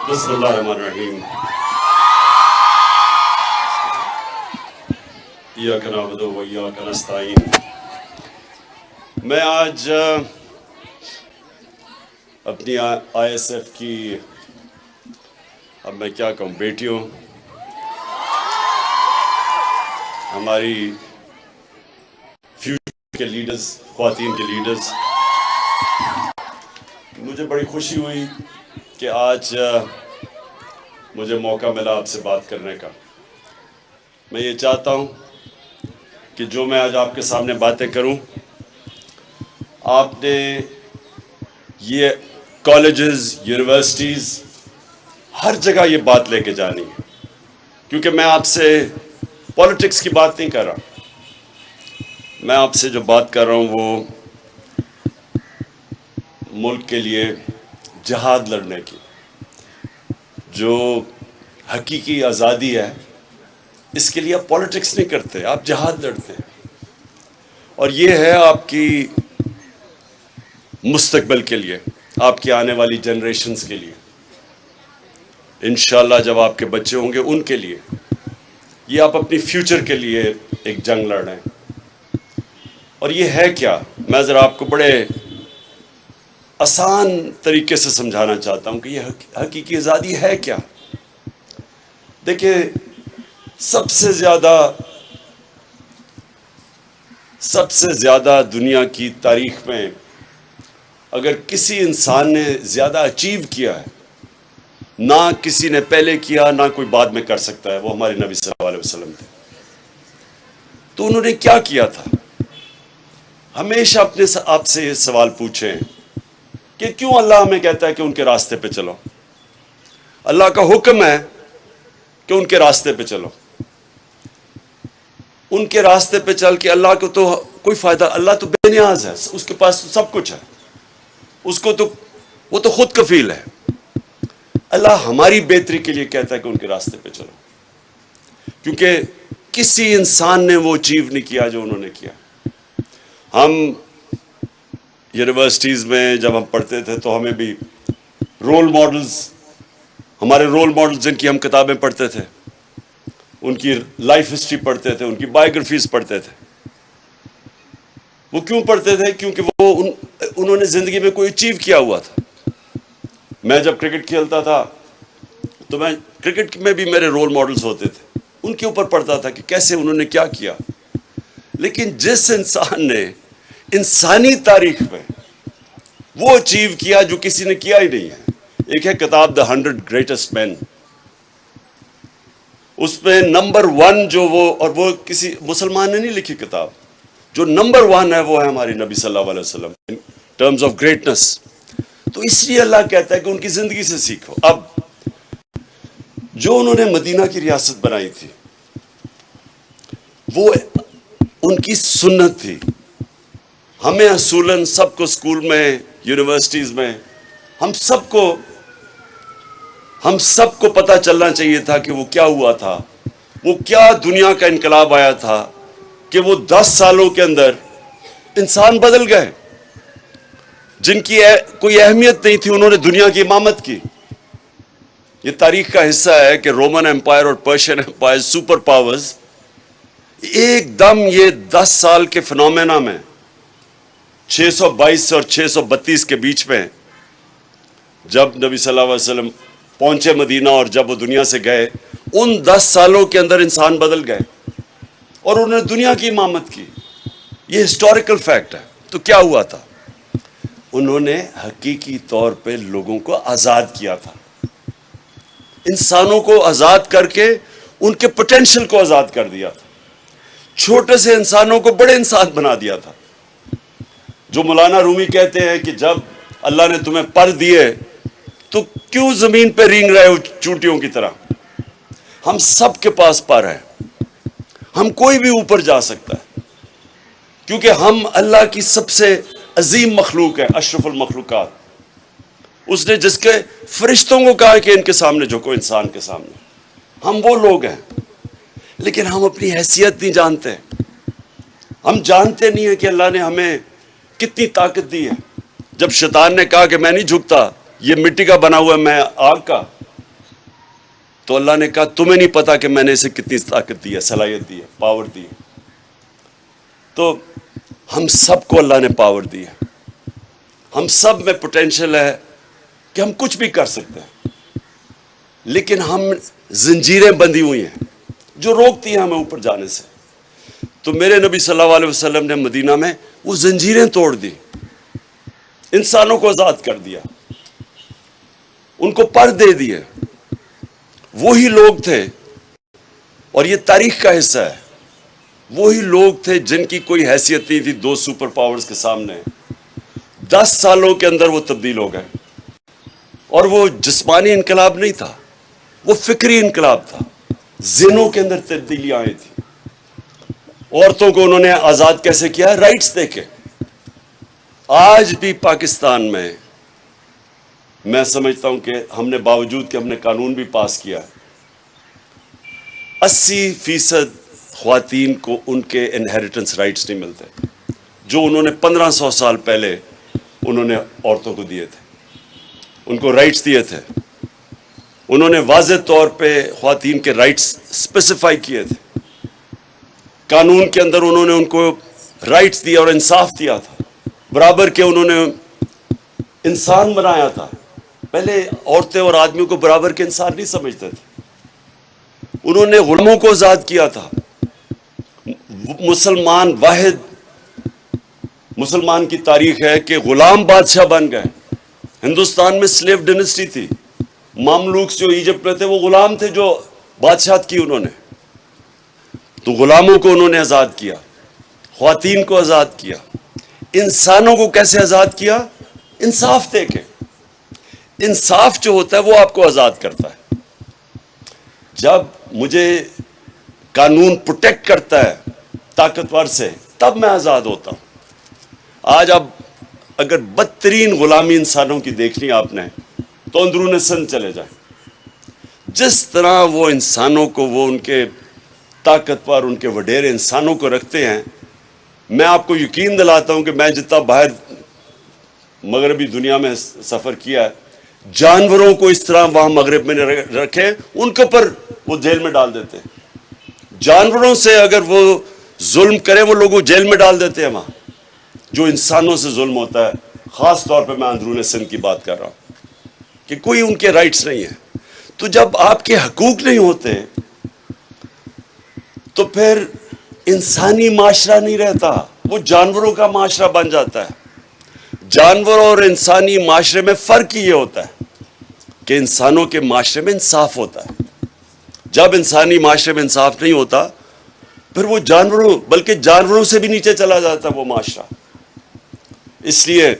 بسم اللہ الرحمن الرحیم ایاک نعبد و ایاک نستعین۔ میں آج اپنی آئی ایس ایف کی اب میں کیا کہوں بیٹیوں، ہماری فیوچر کے لیڈرز، خواتین کے لیڈرز، مجھے بڑی خوشی ہوئی کہ آج مجھے موقع ملا آپ سے بات کرنے کا۔ میں یہ چاہتا ہوں کہ جو میں آج آپ کے سامنے باتیں کروں، آپ نے یہ کالجز، یونیورسٹیز، ہر جگہ یہ بات لے کے جانی ہے، کیونکہ میں آپ سے پولیٹکس کی بات نہیں کر رہا، میں آپ سے جو بات کر رہا ہوں وہ ملک کے لیے جہاد لڑنے کی، جو حقیقی آزادی ہے، اس کے لیے آپ پولیٹکس نہیں کرتے، آپ جہاد لڑتے ہیں، اور یہ ہے آپ کی مستقبل کے لیے، آپ کی آنے والی جنریشنز کے لیے، انشاءاللہ جب آپ کے بچے ہوں گے ان کے لیے، یہ آپ اپنی فیوچر کے لیے ایک جنگ لڑ رہے ہیں۔ اور یہ ہے کیا، میں ذرا آپ کو بڑے آسان طریقے سے سمجھانا چاہتا ہوں کہ یہ حقیقی آزادی ہے کیا۔ دیکھیں، سب سے زیادہ دنیا کی تاریخ میں اگر کسی انسان نے زیادہ اچیو کیا ہے، نہ کسی نے پہلے کیا نہ کوئی بعد میں کر سکتا ہے، وہ ہمارے نبی صلی اللہ علیہ وسلم تھے۔ تو انہوں نے کیا کیا تھا؟ ہمیشہ اپنے آپ سے یہ سوال پوچھیں کہ کیوں اللہ ہمیں کہتا ہے کہ ان کے راستے پہ چلو؟ اللہ کا حکم ہے کہ ان کے راستے پہ چلو، ان کے راستے پہ چل کے اللہ کو تو کوئی فائدہ، اللہ تو بے نیاز ہے، اس کے پاس تو سب کچھ ہے، اس کو تو وہ تو خود کفیل ہے۔ اللہ ہماری بہتری کے لیے کہتا ہے کہ ان کے راستے پہ چلو، کیونکہ کسی انسان نے وہ اچیو نہیں کیا جو انہوں نے کیا۔ ہم یونیورسٹیز میں جب ہم پڑھتے تھے تو ہمیں بھی رول ماڈلز، ہمارے رول ماڈلز جن کی ہم کتابیں پڑھتے تھے، ان کی لائف ہسٹری پڑھتے تھے، ان کی بایوگرافیز پڑھتے تھے۔ وہ کیوں پڑھتے تھے؟ کیونکہ وہ انہوں نے زندگی میں کوئی اچیو کیا ہوا تھا۔ میں جب کرکٹ کھیلتا تھا تو میں کرکٹ میں بھی میرے رول ماڈلز ہوتے تھے، ان کے اوپر پڑھتا تھا کہ کیسے انہوں نے کیا کیا۔ لیکن جس انسان نے انسانی تاریخ میں وہ اچیو کیا جو کسی نے کیا ہی نہیں ہے، ایک ہے کتاب دا 100 گریٹسٹ مین، اس میں نمبر 1 جو اور وہ کسی مسلمان نے نہیں لکھی کتاب، جو نمبر 1 ہے وہ ہے ہماری نبی صلی اللہ علیہ وسلم ان ٹرمز آف گریٹنس۔ تو اس لیے اللہ کہتا ہے کہ ان کی زندگی سے سیکھو۔ اب جو انہوں نے مدینہ کی ریاست بنائی تھی، وہ ان کی سنت تھی۔ ہمیں اصولاً سب کو اسکول میں، یونیورسٹیز میں، ہم سب کو پتہ چلنا چاہیے تھا کہ وہ کیا ہوا تھا، وہ کیا دنیا کا انقلاب آیا تھا کہ وہ 10 سالوں کے اندر انسان بدل گئے۔ جن کی کوئی اہمیت نہیں تھی، انہوں نے دنیا کی امامت کی۔ یہ تاریخ کا حصہ ہے کہ رومن امپائر اور پرشین امپائر، سپر پاورز، ایک دم یہ 10 سال کے فنومینا میں 622 اور 632 کے بیچ میں، جب نبی صلی اللہ علیہ وسلم پہنچے مدینہ اور جب وہ دنیا سے گئے، ان 10 سالوں کے اندر انسان بدل گئے اور انہوں نے دنیا کی امامت کی۔ یہ ہسٹوریکل فیکٹ ہے۔ تو کیا ہوا تھا؟ انہوں نے حقیقی طور پہ لوگوں کو آزاد کیا تھا، انسانوں کو آزاد کر کے ان کے پوٹینشل کو آزاد کر دیا تھا، چھوٹے سے انسانوں کو بڑے انسان بنا دیا تھا۔ جو مولانا رومی کہتے ہیں کہ جب اللہ نے تمہیں پر دیے تو کیوں زمین پہ رینگ رہے ہو چونٹیوں کی طرح؟ ہم سب کے پاس پر ہے، ہم کوئی بھی اوپر جا سکتا ہے، کیونکہ ہم اللہ کی سب سے عظیم مخلوق ہے، اشرف المخلوقات۔ اس نے جس کے فرشتوں کو کہا کہ ان کے سامنے جھکو، انسان کے سامنے، ہم وہ لوگ ہیں۔ لیکن ہم اپنی حیثیت نہیں جانتے، ہم جانتے نہیں ہیں کہ اللہ نے ہمیں کتنی طاقت دی ہے۔ جب شیطان نے کہا کہ میں نہیں جھکتا، یہ مٹی کا بنا ہوا ہے، میں آگ کا، تو اللہ نے کہا تمہیں نہیں پتا کہ میں نے اسے کتنی طاقت دی ہے, صلاحیت دی ہے, پاور دی ہے. تو ہم سب کو اللہ نے پاور دی ہے, ہم سب میں پوٹینشل ہے کہ ہم کچھ بھی کر سکتے ہیں, لیکن ہم زنجیریں بندھی ہوئی ہیں جو روکتی ہیں ہمیں اوپر جانے سے. تو میرے نبی صلی اللہ علیہ وسلم نے مدینہ میں وہ زنجیریں توڑ دی, انسانوں کو آزاد کر دیا, ان کو پر دے دیے. وہی لوگ تھے, اور یہ تاریخ کا حصہ ہے, وہی لوگ تھے جن کی کوئی حیثیت نہیں تھی دو سپر پاورز کے سامنے. 10 سالوں کے اندر وہ تبدیل ہو گئے. اور وہ جسمانی انقلاب نہیں تھا, وہ فکری انقلاب تھا. ذہنوں کے اندر تبدیلیاں آئی تھی. عورتوں کو انہوں نے آزاد کیسے کیا؟ رائٹس دے کے. آج بھی پاکستان میں سمجھتا ہوں کہ ہم نے باوجود کہ ہم نے قانون بھی پاس کیا, 80% خواتین کو ان کے انہیریٹنس رائٹس نہیں ملتے جو انہوں نے 1500 سال پہلے انہوں نے عورتوں کو دیے تھے, ان کو رائٹس دیے تھے. انہوں نے واضح طور پہ خواتین کے رائٹس اسپیسیفائی کیے تھے. قانون کے اندر انہوں نے ان کو رائٹس دیا اور انصاف دیا تھا, برابر کے انہوں نے انسان بنایا تھا. پہلے عورتیں اور آدمیوں کو برابر کے انسان نہیں سمجھتے تھے. انہوں نے غلاموں کو آزاد کیا تھا. مسلمان کی تاریخ ہے کہ غلام بادشاہ بن گئے. ہندوستان میں سلیو ڈینسٹی تھی, ماملوک جو ایجپٹ میں تھے وہ غلام تھے جو بادشاہت کی انہوں نے. تو غلاموں کو انہوں نے آزاد کیا, خواتین کو آزاد کیا. انسانوں کو کیسے آزاد کیا؟ انصاف دے کے. انصاف جو ہوتا ہے وہ آپ کو آزاد کرتا ہے. جب مجھے قانون پروٹیکٹ کرتا ہے طاقتور سے, تب میں آزاد ہوتا ہوں. آج اب اگر بدترین غلامی انسانوں کی دیکھنی آپ نے تو اندرون سندھ چلے جائیں. جس طرح وہ انسانوں کو, وہ ان کے طاقتور, ان کے وڈیرے انسانوں کو رکھتے ہیں, میں آپ کو یقین دلاتا ہوں کہ میں جتنا باہر مغربی دنیا میں سفر کیا ہے, جانوروں کو اس طرح وہاں مغرب میں رکھے, ان کے اوپر وہ جیل میں ڈال دیتے ہیں. جانوروں سے اگر وہ ظلم کرے وہ لوگوں جیل میں ڈال دیتے ہیں وہاں. جو انسانوں سے ظلم ہوتا ہے, خاص طور پہ میں اندرون سندھ کی بات کر رہا ہوں کہ کوئی ان کے رائٹس نہیں ہے. تو جب آپ کے حقوق نہیں ہوتے تو پھر انسانی معاشرہ نہیں رہتا, وہ جانوروں کا معاشرہ بن جاتا ہے. جانور اور انسانی معاشرے میں فرق یہ ہوتا ہے کہ انسانوں کے معاشرے میں انصاف ہوتا ہے. جب انسانی معاشرے میں انصاف نہیں ہوتا پھر وہ جانوروں, بلکہ جانوروں سے بھی نیچے چلا جاتا ہے وہ معاشرہ. اس لیے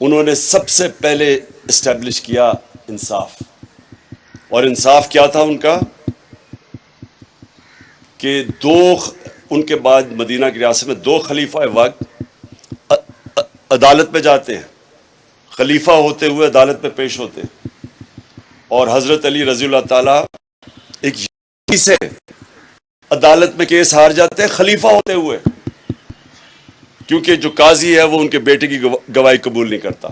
انہوں نے سب سے پہلے اسٹیبلش کیا انصاف. اور انصاف کیا تھا ان کا کہ ان کے بعد مدینہ کی ریاست میں 2 خلیفہ وقت عدالت میں جاتے ہیں, خلیفہ ہوتے ہوئے عدالت میں پیش ہوتے ہیں. اور حضرت علی رضی اللہ تعالیٰ ایک یہودی سے عدالت میں کیس ہار جاتے ہیں خلیفہ ہوتے ہوئے, کیونکہ جو قاضی ہے وہ ان کے بیٹے کی گواہی قبول نہیں کرتا.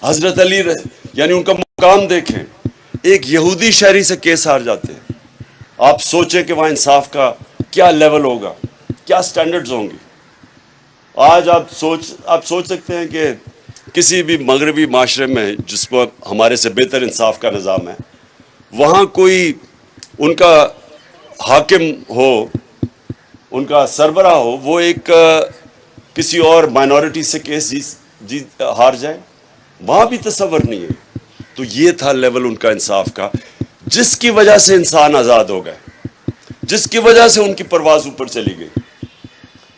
حضرت علی یعنی ان کا مقام دیکھیں, ایک یہودی شہری سے کیس ہار جاتے ہیں. آپ سوچیں کہ وہاں انصاف کا کیا لیول ہوگا, کیا سٹینڈرڈز ہوں گی. آج آپ سوچ سکتے ہیں کہ کسی بھی مغربی معاشرے میں جس پر ہمارے سے بہتر انصاف کا نظام ہے, وہاں کوئی ان کا حاکم ہو, ان کا سربراہ ہو, وہ ایک کسی اور مائنورٹی سے کیس ہار جائے, وہاں بھی تصور نہیں ہے. تو یہ تھا لیول ان کا انصاف کا, جس کی وجہ سے انسان آزاد ہو گئے, جس کی وجہ سے ان کی پرواز اوپر چلی گئی,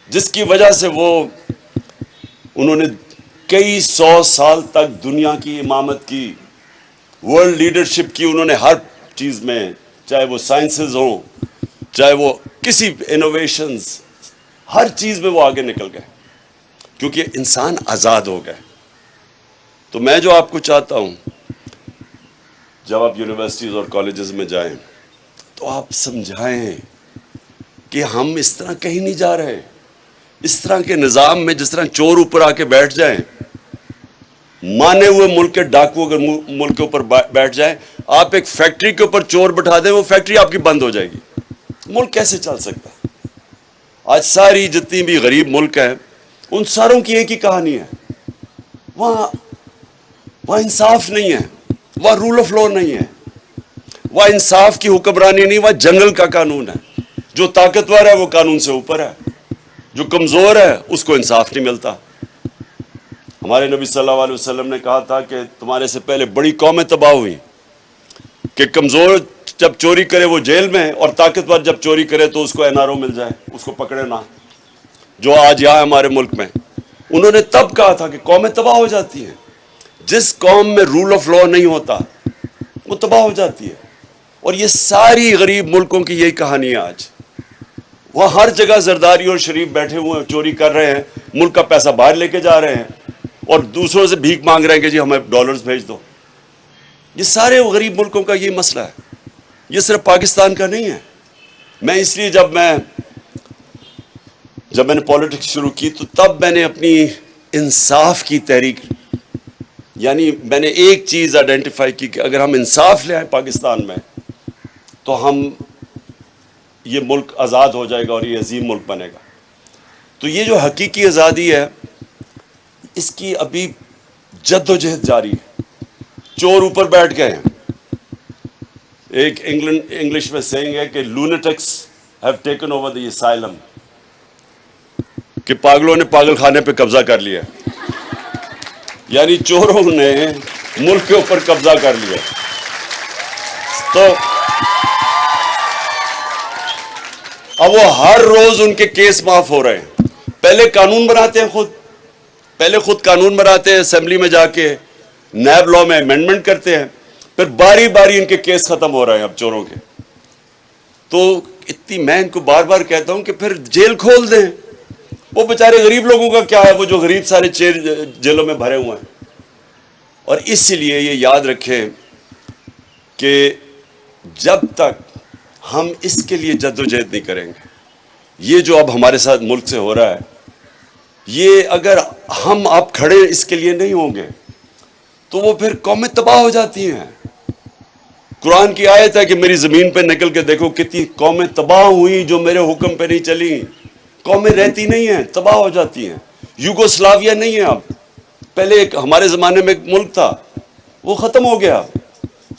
جس کی وجہ سے انہوں نے کئی 100 سال تک دنیا کی امامت کی, ورلڈ لیڈرشپ کی. انہوں نے ہر چیز میں, چاہے وہ سائنسز ہوں, چاہے وہ کسی انوویشنز, ہر چیز میں وہ آگے نکل گئے کیونکہ انسان آزاد ہو گئے. تو میں جو آپ کو چاہتا ہوں, جب آپ یونیورسٹیز اور کالجز میں جائیں تو آپ سمجھائیں کہ ہم اس طرح کہیں نہیں جا رہے. اس طرح کے نظام میں جس طرح چور اوپر آ کے بیٹھ جائیں مانے ہوئے ملک کے ڈاکو اگر ملک کے اوپر بیٹھ جائیں، آپ ایک فیکٹری کے اوپر چور بٹھا دیں، وہ فیکٹری آپ کی بند ہو جائے گی. ملک کیسے چل سکتا ہے؟ آج ساری جتنی بھی غریب ملک ہیں ان ساروں کی ایک ہی کہانی ہے. وہاں انصاف نہیں ہے، وہاں رول آف لا نہیں ہے، وہاں انصاف کی حکمرانی نہیں، وہاں جنگل کا قانون ہے. جو طاقتور ہے وہ قانون سے اوپر ہے، جو کمزور ہے اس کو انصاف نہیں ملتا. ہمارے نبی صلی اللہ علیہ وسلم نے کہا تھا کہ تمہارے سے پہلے بڑی قومیں تباہ ہوئی کہ کمزور جب چوری کرے وہ جیل میں، اور طاقتور جب چوری کرے تو اس کو این آر او مل جائے، اس کو پکڑے نہ. جو آج یہاں ہمارے ملک میں، انہوں نے تب کہا تھا کہ قومیں تباہ ہو جاتی ہیں. جس قوم میں رول آف لا نہیں ہوتا وہ تباہ ہو جاتی ہے. اور یہ ساری غریب ملکوں کی یہی کہانی ہے. آج وہاں ہر جگہ زرداری اور شریف بیٹھے ہوئے ہیں، چوری کر رہے ہیں، ملک کا پیسہ باہر لے کے جا رہے ہیں اور دوسروں سے بھیک مانگ رہے ہیں کہ جی ہمیں ڈالرز بھیج دو. یہ سارے غریب ملکوں کا یہ مسئلہ ہے، یہ صرف پاکستان کا نہیں ہے. میں اس لیے جب میں نے پالیٹکس شروع کی تو تب میں نے اپنی انصاف کی تحریک، یعنی میں نے ایک چیز آئیڈینٹیفائی کی کہ اگر ہم انصاف لے آئیں پاکستان میں تو یہ ملک آزاد ہو جائے گا اور یہ عظیم ملک بنے گا. تو یہ جو حقیقی آزادی ہے اس کی ابھی جد و جہد جاری ہے. چور اوپر بیٹھ گئے ہیں. ایک انگلش میں سیئنگ ہے کہ lunatics have taken over the asylum, کہ پاگلوں نے پاگل خانے پہ قبضہ کر لیا. یعنی چوروں نے ملک کے اوپر قبضہ کر لیا. تو اب وہ ہر روز ان کے کیس معاف ہو رہے ہیں. پہلے قانون بناتے ہیں، پہلے خود قانون بناتے ہیں، اسمبلی میں جا کے نیب لا میں امینڈمنٹ کرتے ہیں، پھر باری باری ان کے کیس ختم ہو رہے ہیں اب چوروں کے. تو میں ان کو بار بار کہتا ہوں کہ پھر جیل کھول دیں. وہ بیچارے غریب لوگوں کا کیا ہے، وہ جو غریب سارے جیلوں میں بھرے ہوئے ہیں. اور اس لیے یہ یاد رکھیں کہ جب تک ہم اس کے لیے جد و جہد نہیں کریں گے، یہ جو اب ہمارے ساتھ ملک سے ہو رہا ہے، یہ اگر ہم آپ کھڑے اس کے لیے نہیں ہوں گے تو وہ پھر قومیں تباہ ہو جاتی ہیں. قرآن کی آیت ہے کہ میری زمین پہ نکل کے دیکھو کتنی قومیں تباہ ہوئی جو میرے حکم پہ نہیں چلی. قومیں رہتی نہیں ہیں، تباہ ہو جاتی ہیں. یوگوسلاویا نہیں ہے اب. پہلے ایک ہمارے زمانے میں ایک ملک تھا، وہ ختم ہو گیا.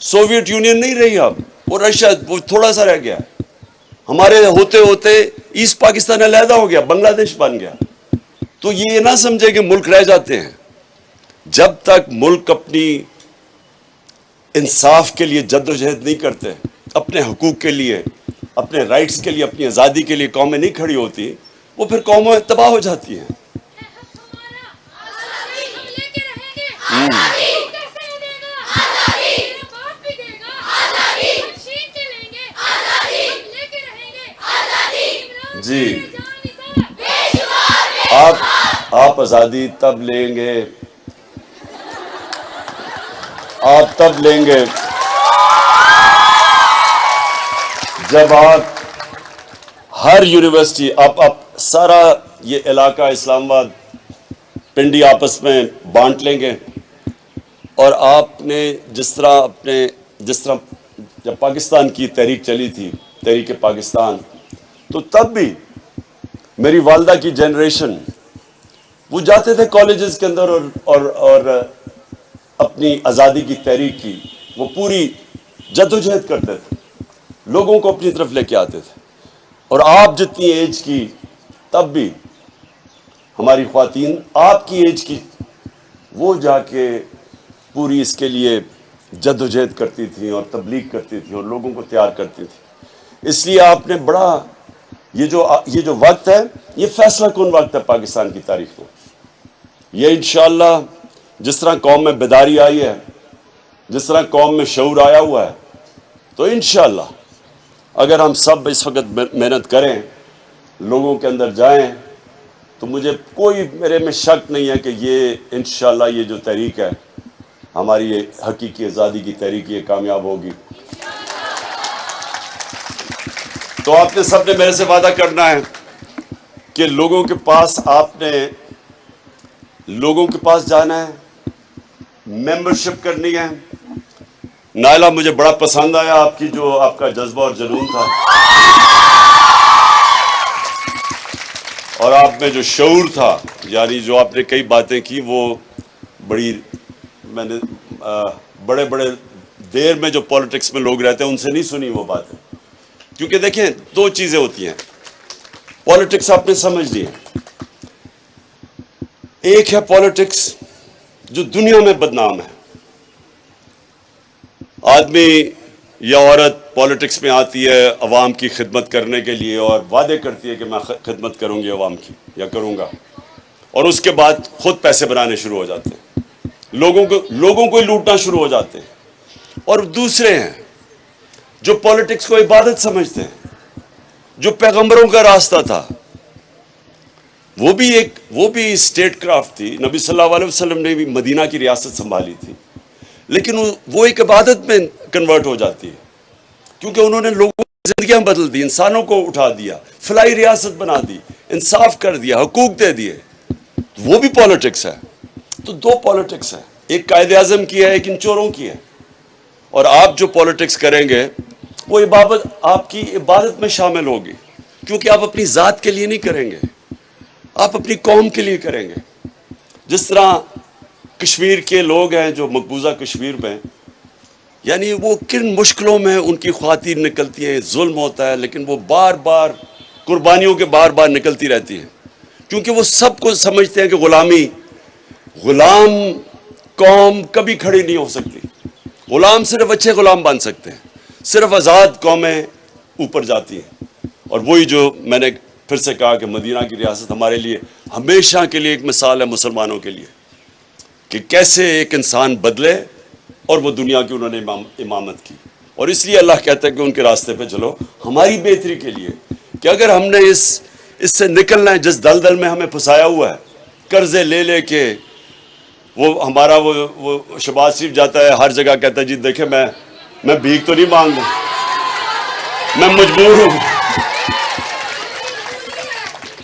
سوویت یونین نہیں رہی اب، وہ رشیا وہ تھوڑا سا رہ گیا. ہمارے ہوتے ہوتے ایسٹ پاکستان علیحدہ ہو گیا، بنگلہ دیش بن گیا. تو یہ نہ سمجھے کہ ملک رہ جاتے ہیں. جب تک ملک اپنی انصاف کے لیے جد و جہد نہیں کرتے، اپنے حقوق کے لیے، اپنے رائٹس کے لیے، اپنی آزادی کے لیے قومیں نہیں کھڑی ہوتی، وہ پھر قومیں تباہ ہو جاتی ہیں. جی آپ آزادی تب لیں گے، آپ تب لیں گے جب آپ ہر یونیورسٹی، آپ سارا یہ علاقہ اسلام آباد پنڈی آپس میں بانٹ لیں گے. اور آپ نے جس طرح جب پاکستان کی تحریک چلی تھی، تحریک پاکستان، تو تب بھی میری والدہ کی جنریشن وہ جاتے تھے کالجز کے اندر اور اپنی آزادی کی تحریک کی وہ پوری جد و جہد کرتے تھے، لوگوں کو اپنی طرف لے کے آتے تھے. اور آپ جتنی ایج کی تب بھی ہماری خواتین آپ کی ایج کی وہ جا کے پوری اس کے لیے جد و جہد کرتی تھیں اور تبلیغ کرتی تھیں اور لوگوں کو تیار کرتی تھیں. اس لیے آپ نے بڑا یہ جو وقت ہے یہ فیصلہ کن وقت ہے پاکستان کی تاریخ میں. یہ انشاءاللہ جس طرح قوم میں بیداری آئی ہے، جس طرح قوم میں شعور آیا ہوا ہے، تو انشاءاللہ اگر ہم سب اس وقت محنت کریں، لوگوں کے اندر جائیں، تو میرے میں شک نہیں ہے کہ یہ انشاءاللہ یہ جو تحریک ہے ہماری یہ حقیقی آزادی کی تحریک یہ کامیاب ہوگی. تو آپ نے سب نے میرے سے وعدہ کرنا ہے کہ لوگوں کے پاس جانا ہے ممبرشپ کرنی ہے. نائلہ مجھے بڑا پسند آیا آپ کی جو آپ کا جذبہ اور جنون تھا اور آپ میں جو شعور تھا, یعنی جو آپ نے کئی باتیں کی وہ بڑی, میں نے بڑے بڑے دیر میں جو پولیٹکس میں لوگ رہتے ہیں ان سے نہیں سنی وہ باتیں. کیونکہ دیکھیں دو چیزیں ہوتی ہیں پولیٹکس, آپ نے سمجھ لی ہے. ایک ہے پولیٹکس جو دنیا میں بدنام ہے. آدمی یا عورت پولیٹکس میں آتی ہے عوام کی خدمت کرنے کے لیے اور وعدے کرتی ہے کہ میں خدمت کروں گی عوام کی یا کروں گا, اور اس کے بعد خود پیسے بنانے شروع ہو جاتے ہیں, لوگوں کو لوٹنا شروع ہو جاتے ہیں. اور دوسرے ہیں جو پولیٹکس کو عبادت سمجھتے ہیں, جو پیغمبروں کا راستہ تھا, وہ بھی اسٹیٹ کرافٹ تھی. نبی صلی اللہ علیہ وسلم نے بھی مدینہ کی ریاست سنبھالی تھی, لیکن وہ ایک عبادت میں کنورٹ ہو جاتی ہے کیونکہ انہوں نے لوگوں کی زندگیاں بدل دی, انسانوں کو اٹھا دیا, فلاحی ریاست بنا دی, انصاف کر دیا, حقوق دے دیے. وہ بھی پولیٹکس ہے. تو دو پولیٹکس ہے, ایک قائد اعظم کی ہے, ایک ان چوروں کی ہے. اور آپ جو پولیٹکس کریں گے وہ آپ کی عبادت میں شامل ہوگی, کیونکہ آپ اپنی ذات کے لیے نہیں کریں گے, آپ اپنی قوم کے لیے کریں گے. جس طرح کشمیر کے لوگ ہیں جو مقبوضہ کشمیر میں, یعنی وہ کن مشکلوں میں ان کی خواتین نکلتی ہیں, ظلم ہوتا ہے, لیکن وہ بار بار قربانیوں کے بار نکلتی رہتی ہیں, کیونکہ وہ سب کو سمجھتے ہیں کہ غلام قوم کبھی کھڑی نہیں ہو سکتی. غلام صرف اچھے غلام بن سکتے ہیں, صرف آزاد قومیں اوپر جاتی ہیں. اور وہی جو میں نے پھر سے کہا کہ مدینہ کی ریاست ہمارے لیے ہمیشہ کے لیے ایک مثال ہے مسلمانوں کے لیے کہ کیسے ایک انسان بدلے, اور وہ دنیا کی انہوں نے امامت کی. اور اس لیے اللہ کہتا ہے کہ ان کے راستے پہ چلو ہماری بہتری کے لیے, کہ اگر ہم نے اس سے نکلنا ہے جس دلدل میں ہمیں پھنسایا ہوا ہے, قرضے لے کے. وہ ہمارا وہ شہباز شریف جاتا ہے ہر جگہ کہتا ہے جی دیکھیں میں بھیک تو نہیں مانگ رہا, میں مجبور ہوں,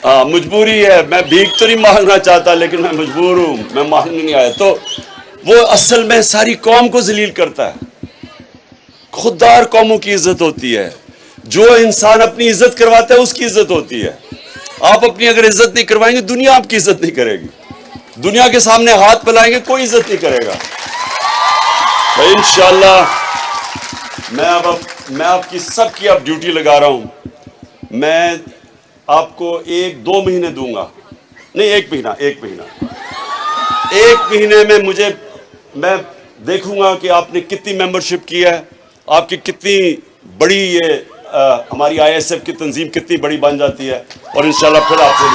ہاں مجبوری ہے, میں بھیک تو نہیں مانگنا چاہتا لیکن میں مجبور ہوں, میں مانگنے نہیں آیا. تو وہ اصل میں ساری قوم کو ذلیل کرتا ہے. خوددار قوموں کی عزت ہوتی ہے, جو انسان اپنی عزت کرواتا ہے اس کی عزت ہوتی ہے. آپ اپنی اگر عزت نہیں کروائیں گے دنیا آپ کی عزت نہیں کرے گی, دنیا کے سامنے ہاتھ پھیلائیں گے کوئی عزت نہیں کرے گا. تو انشاءاللہ میں آپ کی سب کی اب ڈیوٹی لگا رہا ہوں. میں آپ کو 1-2 مہینے دوں گا, نہیں 1 مہینے میں میں دیکھوں گا کہ آپ نے کتنی ممبرشپ کی ہے, آپ کی کتنی بڑی یہ ہماری ISF کی تنظیم کتنی بڑی بن جاتی ہے, اور انشاءاللہ پھر آپ سے